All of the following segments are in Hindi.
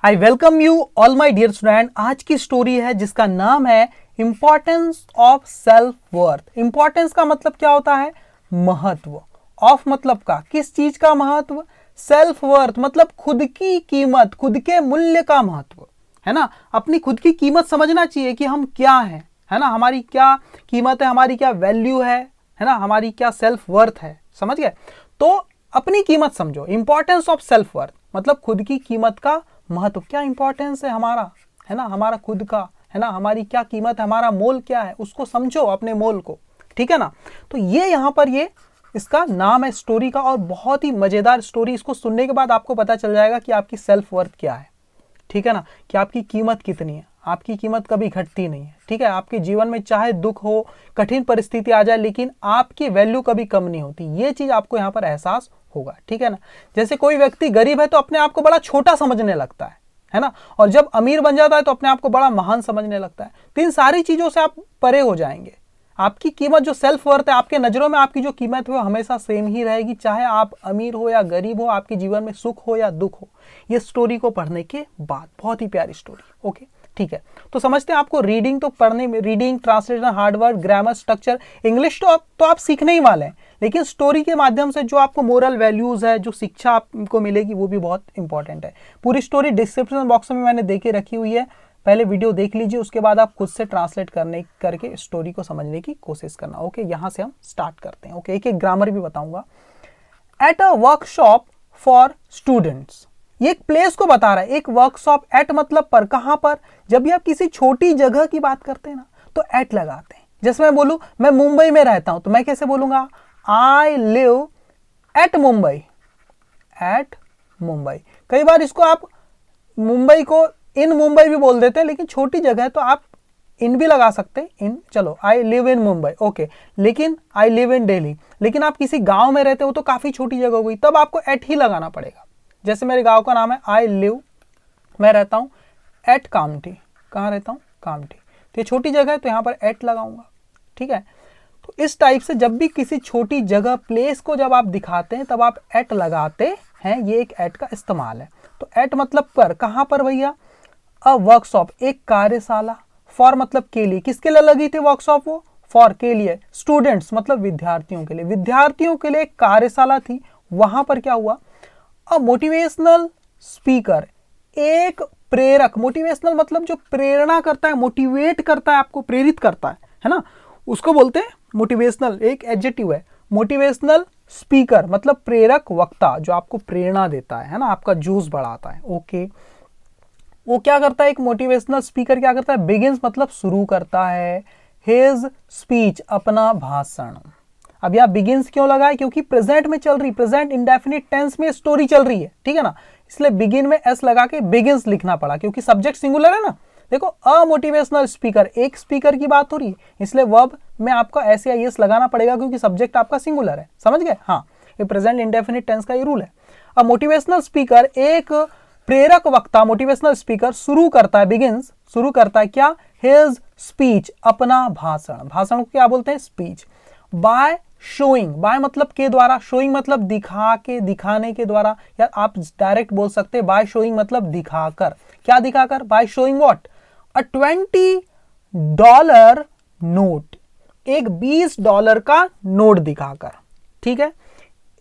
I welcome you all my dear student. आज की स्टोरी है जिसका नाम है importance of self worth. Importance का मतलब क्या होता है? महत्व। ऑफ मतलब का, किस चीज का महत्व? सेल्फ वर्थ मतलब खुद की कीमत, खुद के मूल्य का महत्व, है ना। अपनी खुद की कीमत समझना चाहिए कि हम क्या हैं, है ना। हमारी क्या कीमत है, हमारी क्या वैल्यू है ना, हमारी क्या सेल्फ वर्थ है। समझ गए? तो अपनी कीमत समझो। इंपॉर्टेंस ऑफ सेल्फ वर्थ मतलब खुद की कीमत का महत्व। क्या इंपॉर्टेंस है हमारा, है ना, हमारा खुद का, है ना, हमारी क्या कीमत है, हमारा मोल क्या है, उसको समझो, अपने मोल को। ठीक है ना। तो ये यहाँ पर ये इसका नाम है स्टोरी का, और बहुत ही मजेदार स्टोरी। इसको सुनने के बाद आपको पता चल जाएगा कि आपकी सेल्फ वर्थ क्या है। ठीक है ना, कि आपकी कीमत कितनी है। आपकी कीमत कभी घटती नहीं है। ठीक है, आपके जीवन में चाहे दुख हो, कठिन परिस्थिति आ जाए, लेकिन आपकी वैल्यू कभी कम नहीं होती। ये चीज आपको यहाँ पर एहसास होगा। ठीक है ना। जैसे कोई व्यक्ति गरीब है तो अपने आप को बड़ा छोटा समझने लगता है ना, और जब अमीर बन जाता है तो अपने आप को बड़ा महान समझने लगता है। तो इन सारी चीजों से आप परे हो जाएंगे। आपकी कीमत जो सेल्फ वर्थ है, आपके नजरों में आपकी जो कीमत है वो हमेशा सेम ही रहेगी, चाहे आप अमीर हो या गरीब हो, आपके जीवन में सुख हो या दुख हो। ये स्टोरी को पढ़ने के बाद, बहुत ही प्यारी स्टोरी। ओके, ठीक है। तो समझते हैं, आपको रीडिंग तो पढ़ने में, reading, translation, hard work, grammar, structure, English तो आप सीखने ही वाले हैं, लेकिन स्टोरी के माध्यम से जो आपको मोरल वैल्यूज है, जो शिक्षा आपको मिलेगी, वो भी बहुत इंपॉर्टेंट है। पूरी स्टोरी डिस्क्रिप्शन बॉक्स में मैंने देके रखी हुई है, पहले वीडियो देख लीजिए, उसके बाद आप खुद से ट्रांसलेट करके स्टोरी को समझने की कोशिश करना। ओके, यहां से हम स्टार्ट करते हैं। ओके, एक एक ग्रामर भी बताऊंगा। At a workshop for students, ये एक प्लेस को बता रहा है। एक वर्कशॉप, एट मतलब पर, कहां पर? जब भी आप किसी छोटी जगह की बात करते हैं ना, तो एट लगाते हैं। जैसे मैं बोलूं मैं मुंबई में रहता हूं, तो मैं कैसे बोलूंगा? I live at Mumbai. At Mumbai. कई बार इसको आप मुंबई को इन मुंबई भी बोल देते हैं, लेकिन छोटी जगह है तो आप इन भी लगा सकते हैं। इन, चलो, I live in Mumbai. Okay, लेकिन आई लिव इन दिल्ली। लेकिन आप किसी गांव में रहते हो तो काफी छोटी जगह हो गई, तब आपको एट ही लगाना पड़ेगा। जैसे मेरे गांव का नाम है आई लिव, मैं रहता हूं एट कामठी। कहां रहता हूं? कामठी। तो ये छोटी जगह है तो यहां पर एट लगाऊंगा। ठीक है। तो इस टाइप से जब भी किसी छोटी जगह, प्लेस को जब आप दिखाते हैं, तब आप एट लगाते हैं। ये एक एट का इस्तेमाल है। तो एट मतलब पर, कहां पर भैया? अ वर्कशॉप, एक कार्यशाला। फॉर मतलब के लिए, किसके लिए लगी थी वर्कशॉप? वो फॉर, के लिए। स्टूडेंट्स मतलब विद्यार्थियों के लिए, विद्यार्थियों के लिए एक कार्यशाला थी। वहां पर क्या हुआ? अ मोटिवेशनल स्पीकर, एक प्रेरक। मोटिवेशनल मतलब जो प्रेरणा करता है, मोटिवेट करता है, आपको प्रेरित करता है ना, उसको बोलते हैं मोटिवेशनल। एक एडजेक्टिव है। मोटिवेशनल स्पीकर मतलब प्रेरक वक्ता, जो आपको प्रेरणा देता है ना, आपका जोश बढ़ाता है। ओके, वो क्या करता है? एक मोटिवेशनल स्पीकर क्या करता है? बिगिंस मतलब शुरू करता है, हिज स्पीच अपना भाषण। अब यहां बिगिंस क्यों लगा है? क्योंकि प्रेजेंट में चल रही, प्रेजेंट इंडेफिनिट टेंस में स्टोरी चल रही है। ठीक है ना, इसलिए बिगिन में एस लगा के बिगिंस लिखना पड़ा, क्योंकि सब्जेक्ट सिंगुलर है ना। देखो, अ मोटिवेशनल स्पीकर, एक स्पीकर की बात हो रही है, इसलिए वर्ब में आपका एस या एस लगाना पड़ेगा, क्योंकि सब्जेक्ट आपका सिंगुलर है। समझ गए? हाँ, ये प्रेजेंट इंडेफिनिट टेंस का ये रूल है। अ मोटिवेशनल स्पीकर, एक प्रेरक वक्ता, मोटिवेशनल स्पीकर शुरू करता है, बिगिंस शुरू करता है क्या? हिज स्पीच अपना भाषण। भाषण को क्या बोलते हैं? स्पीच। बाय शोइंग, बाय मतलब के द्वारा, शोइंग मतलब दिखा के, दिखाने के द्वारा, या आप डायरेक्ट बोल सकते हैं बाय शोइंग मतलब दिखाकर। क्या दिखाकर? By showing what? A $20 note, एक $20 का नोट दिखाकर। ठीक है,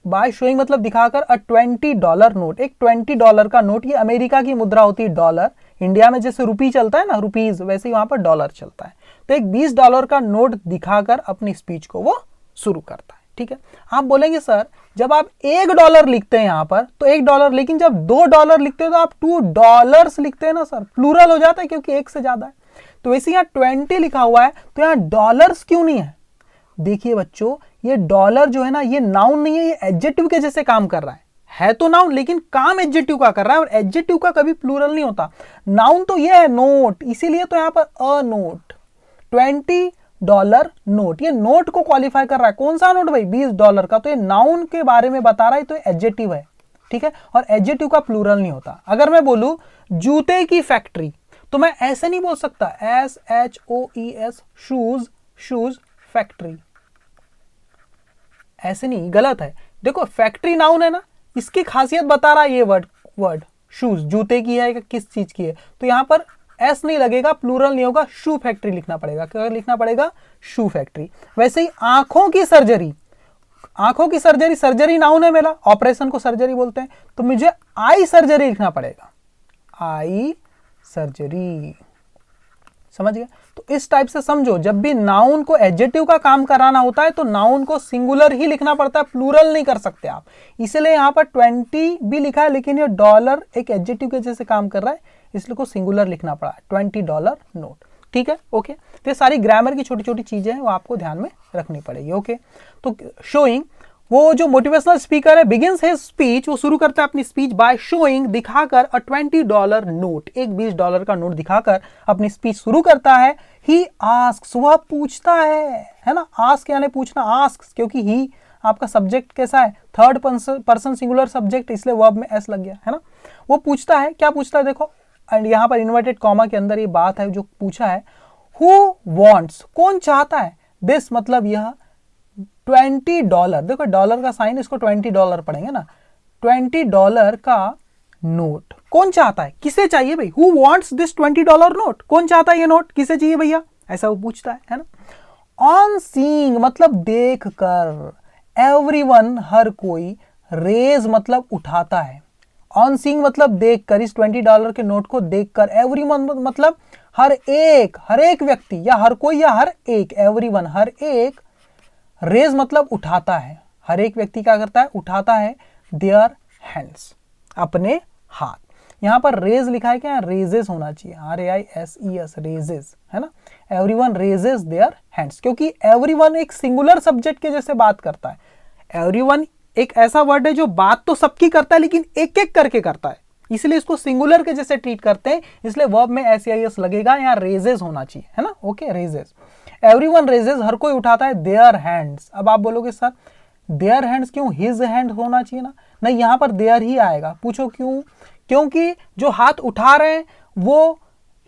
बाय शोइंग मतलब दिखाकर। अ $20 नोट, एक $20 का नोट। ये अमेरिका की मुद्रा होती है, डॉलर। इंडिया में जैसे रुपी चलता है ना, रुपीज, वैसे ही वहां पर डॉलर चलता है। तो एक $20 का नोट दिखाकर अपनी स्पीच को वो शुरू करता है। ठीक है। आप बोलेंगे सर, जब आप $1 लिखते हैं यहां पर तो $1, लेकिन जब $2 लिखते हो तो आप $2 लिखते हैं ना सर, प्लूरल हो जाता है क्योंकि एक से ज्यादा है। तो वैसे यहां 20 लिखा हुआ है, तो यहां डॉलर्स क्यों नहीं है? देखिए बच्चों, ये डॉलर जो है ना, ये नाउन नहीं है, ये एडजेक्टिव के जैसे काम कर रहा है तो नाउन, लेकिन काम एडजेक्टिव का कर रहा है, और एडजेक्टिव का कभी प्लूरल नहीं होता। नाउन तो ये है नोट, इसीलिए तो यहां पर अ नोट, $20 नोट, ये नोट को क्वालिफाई कर रहा है। कौन सा नोट भाई? $20 का। तो ये नाउन के बारे में बता रहा है, तो एडजेक्टिव है। ठीक है, और एडजेक्टिव का प्लूरल नहीं होता। अगर मैं बोलूं जूते की फैक्ट्री, तो मैं ऐसे नहीं बोल सकता, SHOES, शूज, शूज फैक्ट्री, ऐसे नहीं, गलत है। देखो, फैक्ट्री नाउन है ना, इसकी खासियत बता रहा है ये वर्ड शूज, जूते की है या किस चीज की है, तो यहाँ पर एस नहीं लगेगा, प्लूरल नहीं होगा, शू फैक्ट्री लिखना पड़ेगा। क्या लिखना पड़ेगा? शू फैक्ट्री। वैसे ही आंखों की सर्जरी, आंखों की सर्जरी, सर्जरी नाउन है मेरा, ऑपरेशन को सर्जरी बोलते हैं, तो मुझे आई सर्जरी लिखना पड़ेगा, आई सर्जरी। समझ गए? तो इस टाइप से समझो, जब भी नाउन को एडजेक्टिव का काम कराना होता है तो नाउन को सिंगुलर ही लिखना पड़ता है, प्लूरल नहीं कर सकते आप। इसलिए यहाँ पर 20 भी लिखा है, लेकिन ये डॉलर एक एडजेक्टिव के जैसे काम कर रहा है, इसलिए को सिंगुलर लिखना पड़ा है, $20 नोट। ठीक है, ओके। तो ये सारी ग्रामर की छोटी छोटी चीजें हैं, वो आपको ध्यान में रखनी पड़ेगी। ओके, तो शोइंग, वो जो मोटिवेशनल स्पीकर है, बिगिंस हिज स्पीच, वो शुरू करता है अपनी स्पीच बाय शोइंग, दिखाकर अ $20 नोट, एक $20 का नोट दिखाकर अपनी स्पीच शुरू करता है। ही आस्क्स, वह पूछता है ना, आस्क यानी पूछना, आस्क्स, क्योंकि ही आपका सब्जेक्ट कैसा है, थर्ड पर्सन सिंगुलर सब्जेक्ट, इसलिए वर्ब में एस लग गया है ना। वो पूछता है, क्या पूछता है देखो, एंड यहाँ पर इन्वर्टेड कॉमा के अंदर ये बात है जो पूछा है, हु वॉन्ट्स, कौन चाहता है, दिस मतलब यह $20, देखो डॉलर का साइन, इसको $20 पढ़ेंगे ना, $20 का नोट कौन चाहता है, किसे चाहिए भाई, हु वांट्स दिस $20 नोट, कौन चाहता है ये नोट, किसे चाहिए भैया, ऐसा वो पूछता है ना। ऑन सीइंग मतलब देख कर, एवरीवन हर कोई, रेज मतलब उठाता है, ऑन सीइंग मतलब देख कर, इस $20 के नोट को देख कर, एवरीवन मतलब हर एक व्यक्ति, या हर कोई या हर एक, एवरीवन हर एक, रेज मतलब उठाता है, हर एक व्यक्ति क्या करता है, उठाता है, देयर हैंड्स, अपने हाथ। यहां पर रेज लिखा है क्या, रेजेस होना चाहिए, RAISES, रेजेस, है ना। एवरीवन रेजेस देयर हैंड्स, क्योंकि एवरीवन एक सिंगुलर सब्जेक्ट के जैसे बात करता है। एवरीवन एक ऐसा वर्ड है जो बात तो सबकी करता है, लेकिन एक एक करके करता है, इसलिए इसको सिंगुलर के जैसे ट्रीट करते हैं, इसलिए वर्ब में SEIS लगेगा, यहाँ रेजेस होना चाहिए, है ना। ओके, रेजेस, एवरीवन रेजेस, हर कोई उठाता है, देयर हैंड्स। अब आप बोलोगे सर देयर हैंड्स क्यों, हिज हैंड होना चाहिए ना, नहीं, यहां पर देयर ही आएगा। पूछो क्यों, क्योंकि जो हाथ उठा रहे हैं वो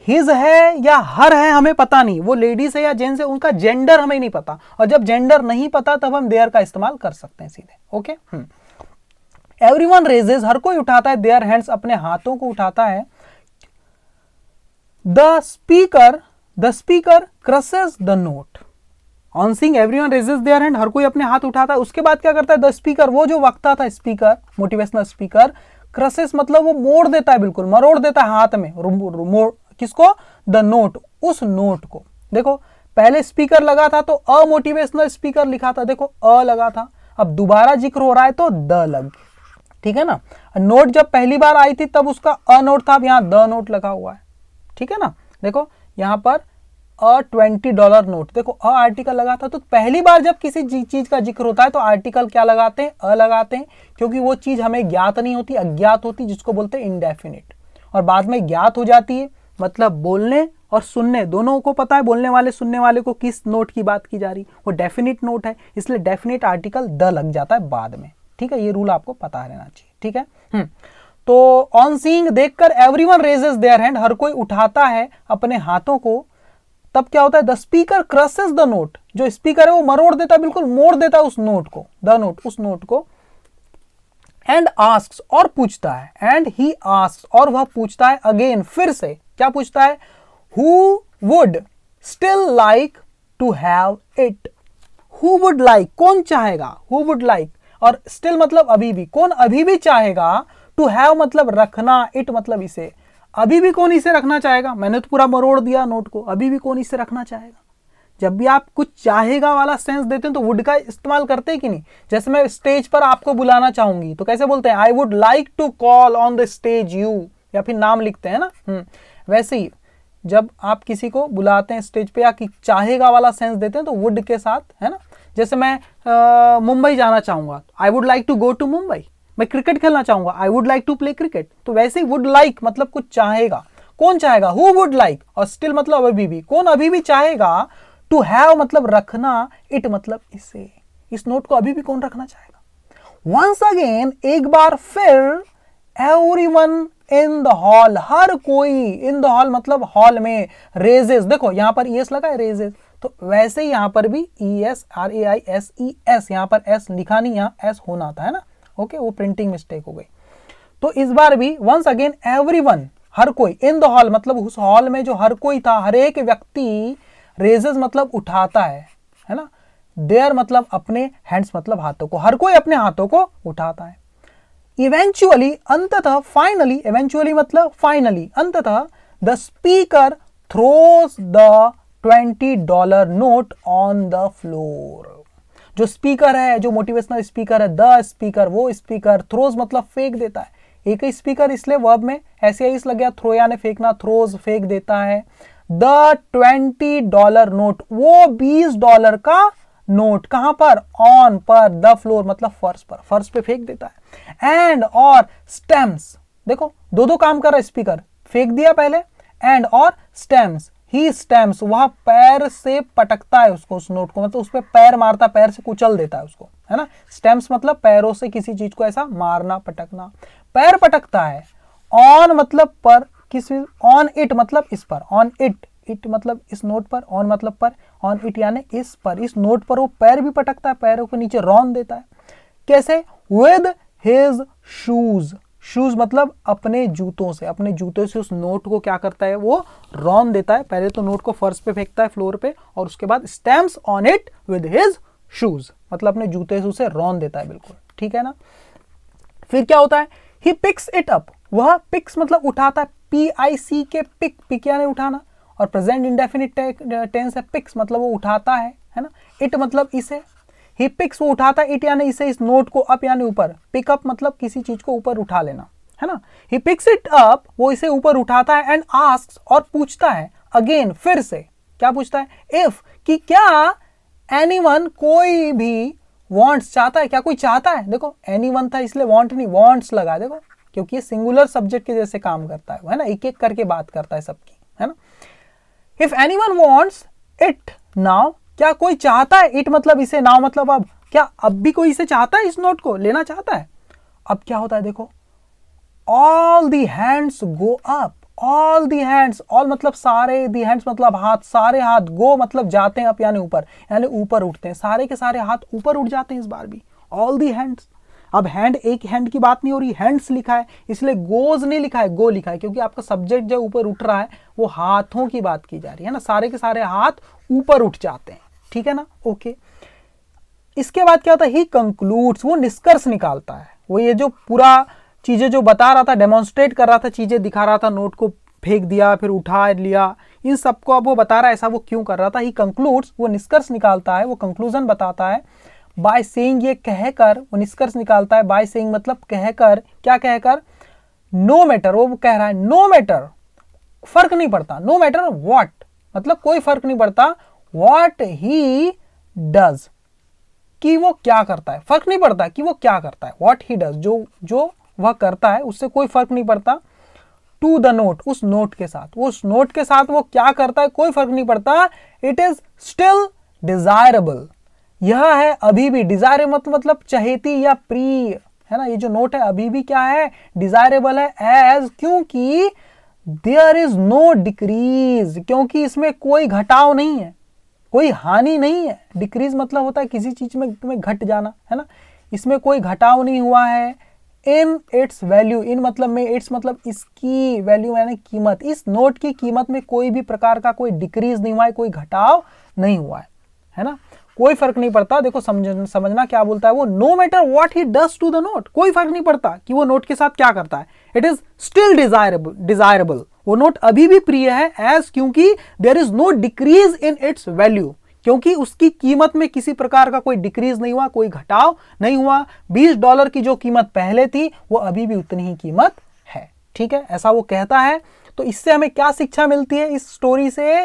हिज है या हर है हमें पता नहीं, वो लेडीज है या जेंट्स है, उनका जेंडर हमें नहीं पता, और जब जेंडर नहीं पता तब हम देयर का इस्तेमाल कर सकते हैं सीधे। ओके, एवरीवन रेजेस, हर कोई उठाता है, देयर हैंड्स, अपने हाथों को उठाता है। The speaker crosses the note, on seeing everyone raises their hand, हर कोई अपने हाथ उठाता है, उसके बाद क्या करता है, द स्पीकर, वो जो वक्ता था, स्पीकर, मोटिवेशनल स्पीकर, क्रसेस मतलब वो मोड़ देता है, बिल्कुल मरोड़ देता है हाथ में, किसको, द नोट, उस नोट को। देखो पहले स्पीकर लगा था तो अ मोटिवेशनल स्पीकर लिखा था, देखो अ लगा था, अब दोबारा जिक्र हो रहा है तो द लग, ठीक है ना। नोट जब पहली बार आई थी तब उसका अ नोट था, अब यहाँ द नोट लगा हुआ है, ठीक है ना। देखो यहाँ पर $20 नोट, देखो अ आर्टिकल लगा था, तो पहली बार जब किसी चीज का जिक्र होता है तो आर्टिकल क्या लगाते हैं, अ लगाते हैं, क्योंकि वो चीज हमें ज्ञात नहीं होती, अज्ञात होती, जिसको बोलते हैं इंडेफिनिट, और बाद में ज्ञात हो जाती है, मतलब बोलने और सुनने दोनों को पता है, बोलने वाले सुनने वाले को किस नोट की बात की जा रही, वो डेफिनिट नोट है, इसलिए डेफिनिट आर्टिकल द लग जाता है बाद में, ठीक है। ये रूल आपको पता रहना चाहिए, ठीक है। तो ऑन सीइंग देखकर, एवरीवन रेजेस देयर हैंड, हर कोई उठाता है अपने हाथों को, तब क्या होता है, the speaker crosses the note, जो स्पीकर है वो मरोड़ देता है, बिल्कुल मोड़ देता है उस नोट को, द नोट, उस नोट को। एंड आस्क्स, और पूछता है, एंड ही आस्क्स, और वह पूछता है, अगेन, फिर से, क्या पूछता है, who would still like to have it, who would like, कौन चाहेगा, हु वुड लाइक, और स्टिल मतलब अभी भी, कौन अभी भी चाहेगा, टू हैव मतलब रखना, इट मतलब इसे, अभी भी कौन इसे रखना चाहेगा, मैंने तो पूरा मरोड़ दिया नोट को, अभी भी कौन इसे रखना चाहेगा। जब भी आप कुछ चाहेगा वाला सेंस देते हैं तो वुड का इस्तेमाल करते हैं कि नहीं, जैसे मैं स्टेज पर आपको बुलाना चाहूंगी तो कैसे बोलते हैं, I would like to call on the stage you, या फिर नाम लिखते हैं ना। वैसे ही जब आप किसी को बुलाते हैं स्टेज पे या कि चाहेगा वाला सेंस देते हैं तो वुड के साथ, है ना। जैसे मैं मुंबई जाना चाहूंगा, I would like to go to Mumbai, मैं क्रिकेट खेलना चाहूंगा, I would like to play cricket, तो वैसे ही वुड लाइक मतलब कुछ चाहेगा, कौन चाहेगा, हु वुड लाइक, और स्टिल मतलब अभी भी, कौन अभी भी चाहेगा, टू हैव मतलब रखना, इट मतलब इसे, इस नोट को अभी भी कौन रखना चाहेगा। वंस अगेन, एक बार फिर, एवरीवन इन द हॉल, हर कोई, इन द हॉल मतलब हॉल में, रेजेस, देखो यहां पर ES लगा है, रेजेस, तो वैसे ही यहां पर भी ES, RAISES, यहां पर S लिखा नहीं, यहां S होना था, है ना। ओके, वो प्रिंटिंग मिस्टेक हो गई। तो इस बार भी वंस अगेन एवरीवन, हर कोई, इन द हॉल मतलब उस हॉल में जो हर कोई था, हर एक व्यक्ति, रेजेस मतलब उठाता है ना, देयर मतलब अपने, हैंड्स मतलब हाथों को, हर कोई अपने हाथों को उठाता है। इवेंचुअली अंततः, फाइनली, इवेंचुअली मतलब फाइनली, अंततः the speaker throws the $20 note on the floor. जो स्पीकर है, जो मोटिवेशनल स्पीकर है, द स्पीकर, वो स्पीकर, थ्रोज मतलब फेंक देता है, एक ही स्पीकर इसलिए वर्ब में ऐसे ही लग गया, थ्रो यानी फेंकना, थ्रोज फेंक देता है। द $20 नोट, वो $20 का नोट, कहां पर, ऑन पर, द फ्लोर मतलब फर्श पर, फर्श पे फेंक देता है। एंड और स्टेम्स, देखो दो दो काम कर रहा है स्पीकर, फेंक दिया पहले, एंड और स्टेम्स, ही स्टेम्स, वह पैर से पटकता है उसको, उस नोट को, मतलब उस पर पैर मारता, पैर से कुचल देता है उसको, है ना। स्टेम्स मतलब पैरों से किसी चीज को ऐसा मारना, पटकना, पैर पटकता है। ऑन मतलब पर, किस, ऑन इट मतलब इस पर, ऑन इट, इट मतलब इस नोट पर, ऑन मतलब पर, ऑन इट यानी इस पर, इस नोट पर वो पैर भी पटकता है, पैरों के नीचे रौंद देता है। कैसे, विद हिज शूज, शूज मतलब अपने जूतों से, अपने जूतों से उस नोट को क्या करता है, वो रौंद देता है। पहले तो नोट को फर्श पे फेंकता है, फ्लोर पे, और उसके बाद stamps on it with his shoes, मतलब अपने जूते से उसे रौंद देता है, बिल्कुल ठीक है ना। फिर क्या होता है, ही पिक्स इट अप, वह पिक्स मतलब उठाता है, PIC के पिक, पिक यानी उठाना, और प्रेजेंट इंडेफिनिट टेंस है, पिक्स मतलब वो उठाता है ना। इट मतलब इसे, ही पिक्स वो उठाता है, इट यानी इसे, इस नोट को, अप यानी ऊपर, पिकअप मतलब किसी चीज को ऊपर उठा लेना, है ना। ही पिक्स इट अप, वो इसे ऊपर उठाता है, एंड आस्क्स और पूछता है, अगेन फिर से, क्या पूछता है, इफ कि क्या, एनीवन कोई भी, वांट्स चाहता है, क्या कोई चाहता है, देखो एनीवन था इसलिए वांट नहीं, वांट्स लगा, देखो क्योंकि ये सिंगुलर सब्जेक्ट के जैसे काम करता है ना, एक एक करके बात करता है सबकी, है ना। If anyone wants it now, क्या कोई चाहता है, इट मतलब इसे, नाउ मतलब अब, क्या अब भी कोई इसे चाहता है, इस नोट को लेना चाहता है। अब क्या होता है देखो, all the hands go up, all the hands, all मतलब सारे, दी हैंड्स मतलब हाथ, सारे हाथ, गो मतलब जाते हैं अप यानी ऊपर, यानी ऊपर उठते हैं, सारे के सारे हाथ ऊपर उठ जाते हैं इस बार भी, ऑल दी हैंड्स। अब हैंड, एक हैंड की बात नहीं हो रही, हैंड्स लिखा है इसलिए गोज नहीं लिखा है, गो लिखा है, क्योंकि आपका सब्जेक्ट जो ऊपर उठ रहा है वो हाथों की बात की जा रही है ना, सारे के सारे हाथ ऊपर उठ जाते हैं, ठीक है ना, ओके। इसके बाद क्या होता है, ही कंक्लूड्स, वो निष्कर्ष निकालता है, वो ये जो पूरा चीजें जो बता रहा था, डेमोन्स्ट्रेट कर रहा था, चीजें दिखा रहा था, नोट को फेंक दिया, फिर उठा लिया, इन सबको अब वो बता रहा है ऐसा वो क्यों कर रहा था। ही कंक्लूड्स, वो निष्कर्ष निकालता है, वो कंक्लूजन बताता है, बाय सेइंग, ये कहकर वो निष्कर्ष निकालता है, बाय सेइंग मतलब कहकर, क्या कहकर, नो मैटर, वो कह रहा है नो मैटर, फर्क नहीं पड़ता, नो मैटर व्हाट मतलब कोई फर्क नहीं पड़ता, व्हाट ही डज, कि वो क्या करता है, फर्क नहीं पड़ता कि वो क्या करता है, व्हाट ही डज, जो वह करता है उससे कोई फर्क नहीं पड़ता, टू द नोट, उस नोट के साथ, वो उस नोट के साथ वो क्या करता है कोई फर्क नहीं पड़ता, इट इज स्टिल डिजायरेबल, यह है अभी भी, डिजायरेबल मतलब चहेती या प्रिय, है ना, ये जो नोट है अभी भी क्या है, डिजायरेबल है, एज, क्योंकि देयर इज नो डिक्रीज, क्योंकि इसमें कोई घटाव नहीं है, कोई हानि नहीं है, डिक्रीज मतलब होता है किसी चीज में घट जाना, है ना, इसमें कोई घटाव नहीं हुआ है, इन इट्स वैल्यू, इन मतलब में, इट्स मतलब इसकी, वैल्यू यानी कीमत, इस नोट की कीमत में कोई भी प्रकार का कोई डिक्रीज नहीं हुआ है, कोई घटाव नहीं हुआ है ना, कोई फर्क नहीं पड़ता। देखो समझना क्या बोलता है वो, no matter what he does to the note, कोई फर्क नहीं पड़ता कि वो नोट के साथ क्या करता है, इट इज स्टिल डिजायरेबल, वो नोट अभी भी प्रिय है, एज, क्योंकि there is no decrease in its value, क्योंकि उसकी कीमत में किसी प्रकार का कोई डिक्रीज नहीं हुआ, कोई घटाव नहीं हुआ, $20 की जो कीमत पहले थी वो अभी भी उतनी ही कीमत है, ठीक है, ऐसा वो कहता है। तो इससे हमें क्या शिक्षा मिलती है इस स्टोरी से,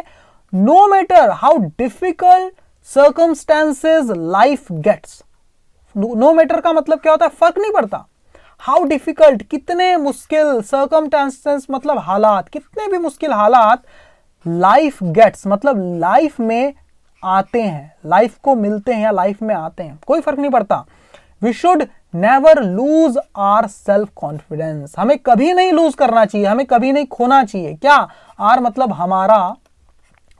no matter how difficult circumstances life gets, no matter का मतलब क्या होता है, फर्क नहीं पड़ता, हाउ डिफिकल्ट कितने मुश्किल, सर्कमस्टेंसेस मतलब हालात, कितने भी मुश्किल हालात, लाइफ गेट्स मतलब लाइफ में आते हैं, लाइफ को मिलते हैं या लाइफ में आते हैं, कोई फर्क नहीं पड़ता। We should never lose our self confidence, हमें कभी नहीं लूज करना चाहिए, हमें कभी नहीं खोना चाहिए, क्या, आर मतलब हमारा,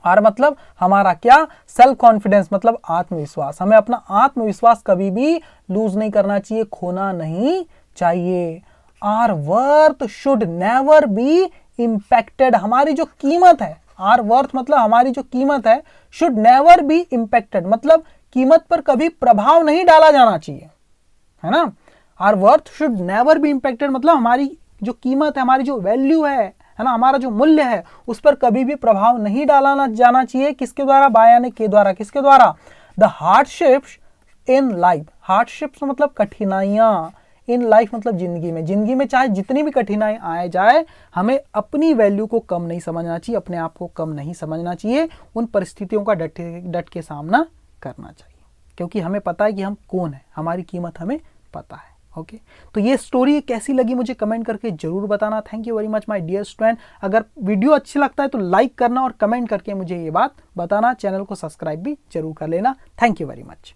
आर मतलब हमारा क्या, सेल्फ कॉन्फिडेंस मतलब आत्मविश्वास, हमें अपना आत्मविश्वास कभी भी लूज नहीं करना चाहिए, खोना नहीं चाहिए। Our worth should never be impacted, हमारी जो कीमत है, आर वर्थ मतलब हमारी जो कीमत है, शुड नेवर बी इम्पैक्टेड मतलब कीमत पर कभी प्रभाव नहीं डाला जाना चाहिए, है ना। Our worth should never be impacted मतलब हमारी जो कीमत है, हमारी जो वैल्यू है ना, हमारा जो मूल्य है, उस पर कभी भी प्रभाव नहीं डाला जाना चाहिए। किसके द्वारा? बाय यानी के द्वारा। किसके द्वारा? The hardships in life, hardships मतलब कठिनाइयां, इन लाइफ मतलब जिंदगी में, जिंदगी में चाहे जितनी भी कठिनाई आए जाए, हमें अपनी वैल्यू को कम नहीं समझना चाहिए, अपने आप को कम नहीं समझना चाहिए, उन परिस्थितियों का डट के सामना करना चाहिए, क्योंकि हमें पता है कि हम कौन है, हमारी कीमत हमें पता है। ओके, तो ये स्टोरी कैसी लगी मुझे कमेंट करके जरूर बताना। Thank you very much my dear student. अगर वीडियो अच्छी लगता है तो लाइक करना और कमेंट करके मुझे ये बात बताना। चैनल को सब्सक्राइब भी जरूर कर लेना। Thank you very much.